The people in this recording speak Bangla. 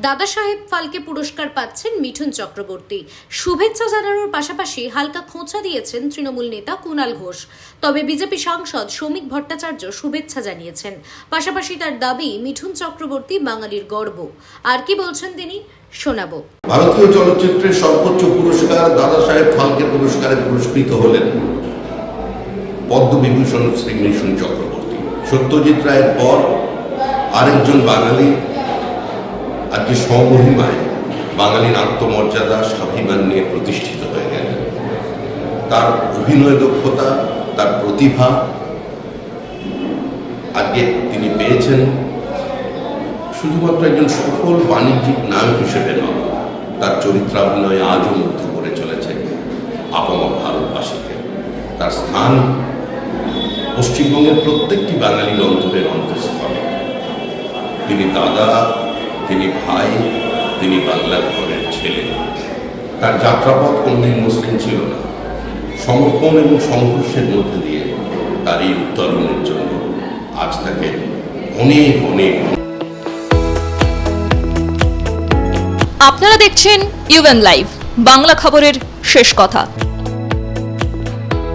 দাদা সাহেব ফালকে পুরস্কার পাচ্ছেন মিঠুন চক্রবর্তী। শুভেচ্ছা জানানোর পাশাপাশি হালকা খোঁচা দিয়েছেন তৃণমূল নেতা কুণাল ঘোষ। তবে বিজেপি সাংসদ শ্রমিক ভট্টাচার্য শুভেচ্ছা জানিয়েছেন। পাশাপাশি তার দাবি মিঠুন চক্রবর্তী বাঙালির গর্ব। আর কি বলছেন তিনি শোনাবো। ভারতীয় চলচ্চিত্রের সর্বোচ্চ পুরস্কার দাদা সাহেব ফালকে পুরস্কারে পুরস্কৃত হলেন পদ্মবিভূষণ শ্রী মিঠুন চক্রবর্তী। সত্যজিৎ রায়ের পর আরেকজন বাঙালি আজকে স্বমহিমায় বাঙালির আত্মমর্যাদা স্বাভিমান নিয়ে প্রতিষ্ঠিত হয়ে গেলেন। তার অভিনয় দক্ষতা, তার প্রতিভা আজকে তিনি পেয়েছেন শুধুমাত্র একজন সফল বাণিজ্যিক নায়ক হিসেবে নয়, তার চরিত্রাভিনয় আজও মুগ্ধ করে চলেছে আপামর ভারতবাসীকে। তার স্থান পশ্চিমবঙ্গের প্রত্যেকটি বাঙালির অন্তরের অন্তঃস্থলে। তিনি দাদা, তিনি ভাই, তিনি বাংলার ঘরের ছেলে। তার যাত্রাপথ কোনদিন মসৃণ ছিল না। সমর্পণ এবং সংঘর্ষের মধ্যে দিয়ে তার এই উত্তরণের জন্য আজ তাকে অনেক অনেক। আপনারা দেখছেন ইউএন লাইভ, বাংলা খবরের শেষ কথা।